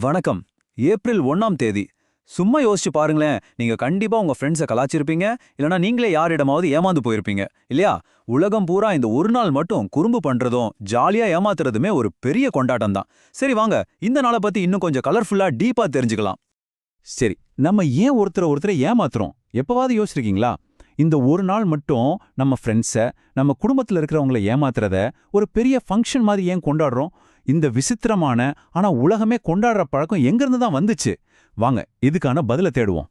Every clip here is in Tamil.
வணக்கம். ஏப்ரல் 1ஆம் தேதி. சும்மா யோசிச்சு பாருங்களேன். நீங்க கண்டிப்பா உங்க ஃப்ரெண்ட்ஸ கலாச்சிருப்பீங்க. இல்லனா நீங்களே யாரிடமாவது ஏமாந்து போயிருப்பீங்க. இல்லையா? உலகம் பூரா இந்த ஒரு நாள் மட்டும் குறும்பு பண்றதும், ஜாலியா ஏமாத்துறதுமே ஒரு பெரிய கொண்டாட்டம் தான். சரி வாங்க, இந்த நாள பத்தி இன்னும் கொஞ்சம் கலர்ஃபுல்லா டீப்பா தெரிஞ்சுக்கலாம். சரி, நம்ம ஏன் ஒருத்தரை ஏமாத்துறோம்? எப்பவாவது யோசிச்சிருக்கீங்களா? இந்த ஒரு நாள் மட்டும் நம்ம ஃப்ரெண்ட்ஸ, நம்ம குடும்பத்துல இருக்கிறவங்கள ஏமாத்துறத ஒரு பெரிய ஃபங்க்ஷன் மாதிரி ஏன் கொண்டாடுறோம்? இந்த விசித்திரமான ஆனா உலகமே கொண்டாடுற பழக்கம் எங்கிருந்து தான் வந்துச்சு? வாங்க இதுக்கான பதில தேடுவோம்.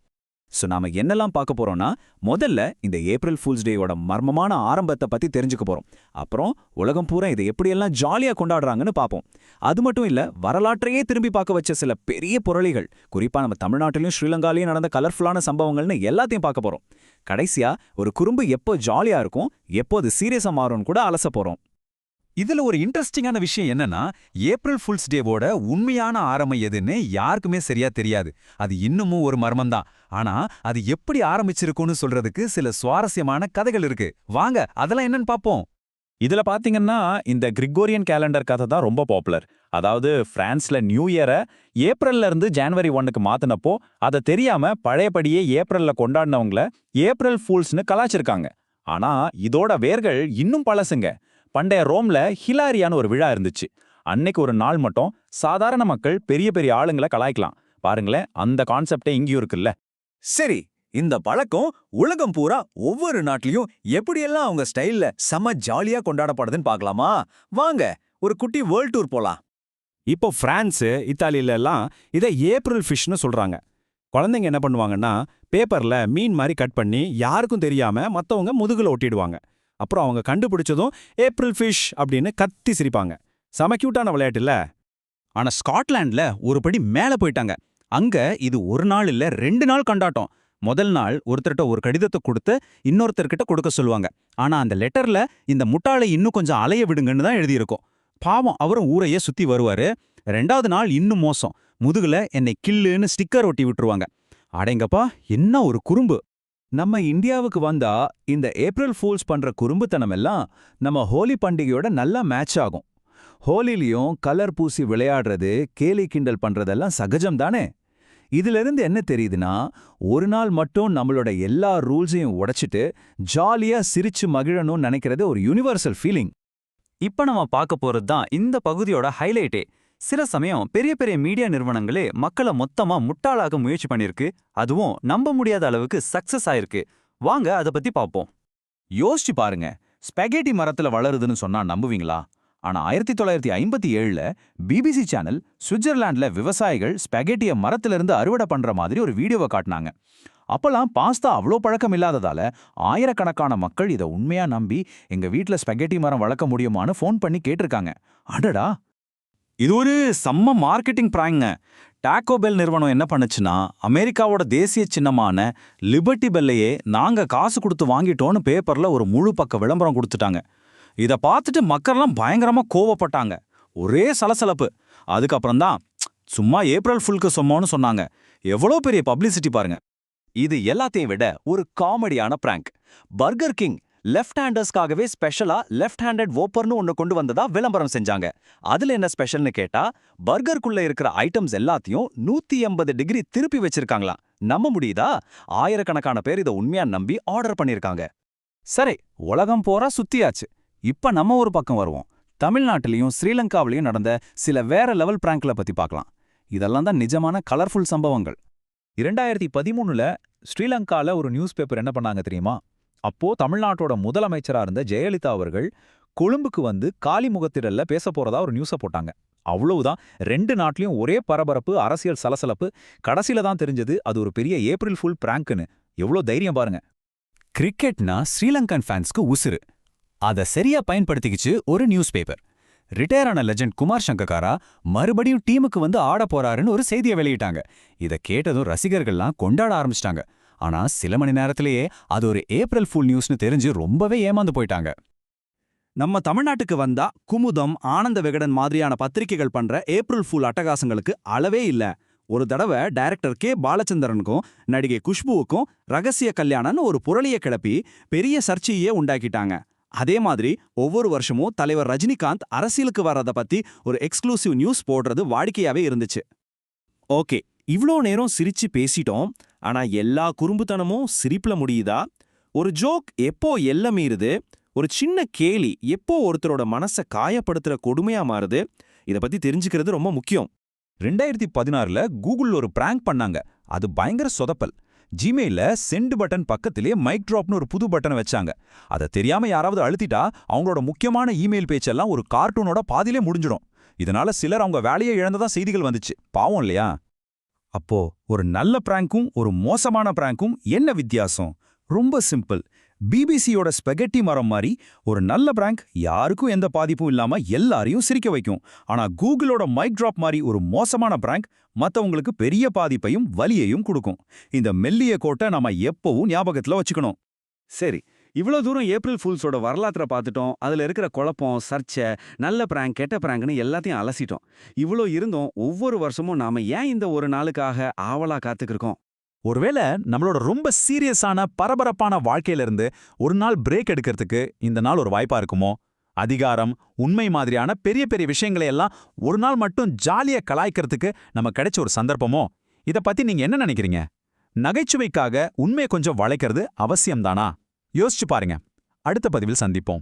நாம என்னெல்லாம் பார்க்க போறோம்னா, முதல்ல இந்த ஏப்ரல் ஃபூல்ஸ் டேயோட மர்மமான ஆரம்பத்தை பத்தி தெரிஞ்சுக்க போறோம். அப்புறம் உலகம் பூரா இதை எப்படியெல்லாம் ஜாலியா கொண்டாடுறாங்கன்னு பார்ப்போம். அது மட்டும் இல்ல, வரலாற்றையே திரும்பி பார்க்க வச்ச சில பெரிய புரளிகள், குறிப்பா நம்ம தமிழ்நாட்டிலும் ஸ்ரீலங்காலையும் நடந்த கலர்ஃபுல்லான சம்பவங்கள்னு எல்லாத்தையும் பார்க்க போறோம். கடைசியா ஒரு குறும்பு எப்போ ஜாலியா இருக்கும், எப்போ அது சீரியஸா மாறும்னு கூட அலச போறோம். இதுல ஒரு இன்ட்ரெஸ்டிங்கான விஷயம் என்னன்னா, ஏப்ரல் ஃபுல்ஸ் டேவோட உண்மையான ஆரம்பம் எதுன்னு யாருக்குமே சரியா தெரியாது. அது இன்னமும் ஒரு மர்மம்தான். ஆனா அது எப்படி ஆரம்பிச்சிருக்கும்னு சொல்றதுக்கு சில சுவாரஸ்யமான கதைகள் இருக்கு. வாங்க அதெல்லாம் என்னன்னு பாப்போம். இதுல பாத்தீங்கன்னா, இந்த கிரிகோரியன் கேலண்டர் கதை தான் ரொம்ப பாப்புலர். அதாவது பிரான்ஸ்ல நியூ இயரை ஏப்ரல்ல இருந்து ஜனவரி 1க்கு மாத்தினப்போ, அதை தெரியாம பழையபடியே ஏப்ரல்ல கொண்டாடினவங்கள ஏப்ரல் ஃபூல்ஸ்னு கலாச்சிருக்காங்க. ஆனா இதோட வேர்கள் இன்னும் பழசுங்க. பண்டைய ரோம்ல ஹிலாரியான்னு ஒரு விழா இருந்துச்சு. அன்னைக்கு ஒரு நாள் மட்டும் சாதாரண மக்கள் பெரிய பெரிய ஆளுங்களை கலாய்க்கலாம். பாருங்களேன், அந்த கான்செப்டே இங்கேயும் இருக்குல்ல. சரி, இந்த பழக்கம் உலகம் பூரா ஒவ்வொரு நாட்டிலையும் எப்படியெல்லாம் அவங்க ஸ்டைல்ல செம ஜாலியா கொண்டாடப்படுதுன்னு பார்க்கலாமா? வாங்க ஒரு குட்டி வேர்ல்ட் டூர் போலாம். இப்போ பிரான்ஸ், இத்தாலியில எல்லாம் இதை ஏப்ரல் ஃபிஷ்னு சொல்றாங்க. குழந்தைங்க என்ன பண்ணுவாங்கன்னா, பேப்பர்ல மீன் மாதிரி கட் பண்ணி யாருக்கும் தெரியாம மத்தவங்க முதுகுல ஒட்டிடுவாங்க. அப்புறம் அவங்க கண்டுபிடிச்சதும் ஏப்ரல் ஃபிஷ் அப்படின்னு கத்தி சிரிப்பாங்க. செம கியூட்டான விளையாட்டு இல்ல? ஆனா ஸ்காட்லாண்ட்ல ஒரு படி மேல போயிட்டாங்க. அங்க இது ஒரு நாள் இல்ல 2 நாள் கொண்டாட்டம். முதல் நாள் ஒருத்தர்கிட்ட ஒரு கடிதத்தை கொடுத்து இன்னொருத்தர்கிட்ட கொடுக்க சொல்லுவாங்க. ஆனா அந்த லெட்டர்ல இந்த முட்டாளை இன்னும் கொஞ்சம் அலைய விடுங்கன்னு தான் எழுதியிருக்கும். பாவம், அவரும் ஊரையே சுத்தி வருவாரு. 2வது நாள் இன்னும் மோசம். முதுகுல என்னை கில்லுன்னு ஸ்டிக்கர் ஒட்டி விட்டுருவாங்க. அடேங்கப்பா, என்ன ஒரு குறும்பு! நம்ம இந்தியாவுக்கு வந்தா இந்த ஏப்ரல் ஃபூல்ஸ் பண்ற குறும்புத்தனம் எல்லாம் நம்ம ஹோலி பண்டிகையோட நல்லா மேட்ச் ஆகும். ஹோலிலையும் கலர் பூசி விளையாடுறது, கேலி கிண்டல் பண்றதெல்லாம் சகஜம் தானே? இதிலிருந்து என்ன தெரியுதுன்னா, ஒரு நாள் மட்டும் நம்மளோட எல்லா ரூல்ஸையும் உடைச்சிட்டு ஜாலியா சிரிச்சு மகிழணும்னு நினைக்கிறது ஒரு யுனிவர்சல் ஃபீலிங். இப்ப நம்ம பார்க்க போறது தான் இந்த பகுதியோட ஹைலைட்டே. சில சமயம் பெரிய பெரிய மீடியா நிறுவனங்களே மக்களை மொத்தமா முட்டாளாக முயற்சி பண்ணிருக்கு. அதுவும் நம்ப முடியாத அளவுக்கு சக்சஸ் ஆயிருக்கு. வாங்க அதை பத்தி பார்ப்போம். யோசிச்சு பாருங்க, ஸ்பெகேட்டி மரத்துல வளருதுன்னு சொன்னா நம்புவீங்களா? ஆனா 1957ல பிபிசி சேனல் சுவிட்சர்லாண்ட்ல விவசாயிகள் ஸ்பெகேட்டிய மரத்திலிருந்து அறுவடை பண்ற மாதிரி ஒரு வீடியோவை காட்டினாங்க. அப்பெல்லாம் பாஸ்தா அவ்வளோ பழக்கம் இல்லாததால ஆயிரக்கணக்கான மக்கள் இதை உண்மையா நம்பி எங்க வீட்ல ஸ்பெகேட்டி மரம் வளர்க்க முடியுமான்னு ஃபோன் பண்ணி கேட்டிருக்காங்க. அடடா, இது ஒரு செம்ம மார்க்கெட்டிங் பிராங்க்ங்க. டாக்கோ பெல் நிறுவனம் என்ன பண்ணுச்சுன்னா, அமெரிக்காவோட தேசிய சின்னமான லிபர்ட்டி பெல்லையே நாங்க காசு கொடுத்து வாங்கிட்டோன்னு பேப்பர்ல ஒரு முழு பக்க விளம்பரம் கொடுத்துட்டாங்க. இதை பார்த்துட்டு மக்கள்லாம் பயங்கரமா கோவப்பட்டாங்க. ஒரே சலசலப்பு. அதுக்கப்புறம் தான் சும்மா ஏப்ரல் ஃபுல்க்கு சொன்னோன்னு சொன்னாங்க. எவ்வளோ பெரிய பப்ளிசிட்டி பாருங்க. இது எல்லாத்தையும் விட ஒரு காமெடியான பிராங்க். பர்கர் கிங் லெஃப்ட் ஹேண்டர்ஸ்க்காகவே ஸ்பெஷலா லெஃப்ட் ஹேண்டட் வோப்பர்னு ஒன்னு கொண்டு வந்ததா விளம்பரம் செஞ்சாங்க. அதுல என்ன ஸ்பெஷல்னு கேட்டா, பர்கருக்குள்ள இருக்கிற ஐட்டம்ஸ் எல்லாத்தையும் 180 டிகிரி திருப்பி வச்சிருக்காங்களாம். நம்ப முடியுதா? ஆயிரக்கணக்கான பேர் இதை உண்மையா நம்பி ஆர்டர் பண்ணிருக்காங்க. சரி, உலகம் போரா சுத்தியாச்சு. இப்ப நம்ம ஒரு பக்கம் வருவோம். தமிழ்நாட்டிலையும் ஸ்ரீலங்காவிலையும் நடந்த சில வேற லெவல் பிராங்க்ல பத்தி பார்க்கலாம். இதெல்லாம் தான் நிஜமான கலர்ஃபுல் சம்பவங்கள். 2013ல ஸ்ரீலங்கால ஒரு நியூஸ் பேப்பர் என்ன பண்ணாங்க தெரியுமா? அப்போ தமிழ்நாட்டோட முதலமைச்சரா இருந்த ஜெயலலிதா அவர்கள் கொழும்புக்கு வந்து காலிமுகத்திடல்ல பேச போறதா ஒரு நியூஸை போட்டாங்க. அவ்வளவுதான். 2 நாட்டிலையும் ஒரே பரபரப்பு, அரசியல் சலசலப்பு. கடைசியில தான் தெரிஞ்சது அது ஒரு பெரிய ஏப்ரல் ஃபுல் பிராங்க்னு. எவ்வளோ தைரியம் பாருங்க. கிரிக்கெட்னா ஸ்ரீலங்கன் ஃபேன்ஸ்க்கு உசுரு. அதை சரியா பயன்படுத்திக்கிச்சு ஒரு நியூஸ் பேப்பர். ரிட்டையர் ஆன லெஜண்ட் குமார் சங்கக்காரா மறுபடியும் டீமுக்கு வந்து ஆட போறாருன்னு ஒரு செய்தியை வெளியிட்டாங்க. இதை கேட்டதும் ரசிகர்கள்லாம் கொண்டாட ஆரம்பிச்சிட்டாங்க. ஆனா சில மணி நேரத்திலேயே அது ஒரு ஏப்ரல் ஃபுல் நியூஸ்னு தெரிஞ்சு ரொம்பவே ஏமாந்து போயிட்டாங்க. நம்ம தமிழ்நாட்டுக்கு வந்தா குமுதம், ஆனந்த விகடன் மாதிரியான பத்திரிகைகள் பண்ற ஏப்ரல் ஃபுல் அட்டகாசங்களுக்கு அளவே இல்ல. ஒரு தடவை டைரக்டர் கே பாலச்சந்திரனுக்கும் நடிகை குஷ்புவுக்கும் ரகசிய கல்யாணம்னு ஒரு புரளியை கிளப்பி பெரிய சர்ச்சையே உண்டாக்கிட்டாங்க. அதே மாதிரி ஒவ்வொரு வருஷமும் தலைவர் ரஜினிகாந்த் அரசியலுக்கு வர்றத பத்தி ஒரு எக்ஸ்க்ளூசிவ் நியூஸ் போடுறது வாடிக்கையாவே இருந்துச்சு. ஓகே, இவ்ளோ நேரம் சிரிச்சு பேசிட்டோம். ஆனா எல்லா குறும்புத்தனமும் சிரிப்புல முடியுதா? ஒரு ஜோக் எப்போ எல்லை மீறுது? ஒரு சின்ன கேலி எப்போ ஒருத்தரோட மனச காயப்படுத்துற கொடுமையா மாறுது? இத பத்தி தெரிஞ்சுக்கிறது ரொம்ப முக்கியம். 2016ல கூகுள் ஒரு பிராங்க் பண்ணாங்க. அது பயங்கர சொதப்பல். ஜிமெயில்ல சென்ட் பட்டன் பக்கத்திலே மைக் டிராப்னு ஒரு புது பட்டனை வச்சாங்க. அத தெரியாம யாராவது அழுத்திட்டா அவங்களோட முக்கியமான இமெயில் பேச்செல்லாம் ஒரு கார்ட்டூனோட பாதியிலே முடிஞ்சிடும். இதனால சிலர் அவங்க வேலையை இழந்ததா செய்திகள் வந்துச்சு. பாவம் இல்லையா? அப்போ ஒரு நல்ல பிராங்க்கும் ஒரு மோசமான பிராங்க்கும் என்ன வித்தியாசம்? ரொம்ப சிம்பிள். பிபிசியோட ஸ்பெகட்டி மரம் மாதிரி ஒரு நல்ல பிராங்க் யாருக்கும் எந்த பாதிப்பும் இல்லாம எல்லாரையும் சிரிக்க வைக்கும். ஆனா கூகுளோட மைக் டிராப் மாதிரி ஒரு மோசமான பிராங்க் மத்தவங்களுக்கு பெரிய பாதிப்பையும் வலியையும் கொடுக்கும். இந்த மெல்லிய கோட்டை நாம எப்பவும் ஞாபகத்துல வச்சுக்கணும். சரி, இவ்ளோ தூரம் ஏப்ரல் ஃபூல்ஸோட வரலாற்றை பார்த்துட்டோம். அதுல இருக்கிற குழப்பம், சர்ச்சை, நல்ல பிராங்க், கெட்ட பிராங்க்னு எல்லாத்தையும் அலசிட்டோம். இவ்ளோ இருந்தும் ஒவ்வொரு வருஷமும் நாம ஏன் இந்த ஒரு நாளுக்காக ஆவலா காத்துக்கிருக்கோம்? ஒருவேளை நம்மளோட ரொம்ப சீரியஸான பரபரப்பான வாழ்க்கையில இருந்து ஒரு நாள் பிரேக் எடுக்கிறதுக்கு இந்த நாள் ஒரு வாய்ப்பா இருக்குமோ? அதிகாரம், உண்மை மாதிரியான பெரிய பெரிய விஷயங்களை எல்லாம் ஒரு நாள் மட்டும் ஜாலியா கலாய்க்கிறதுக்கு நம்ம கிடைச்ச ஒரு சந்தர்ப்பமோ? இத பத்தி நீங்க என்ன நினைக்கிறீங்க? நகைச்சுவைக்காக உண்மையை கொஞ்சம் வளைக்கிறது அவசியம்தானா? யோசிச்சு பாருங்க. அடுத்த பதிவில் சந்திப்போம்.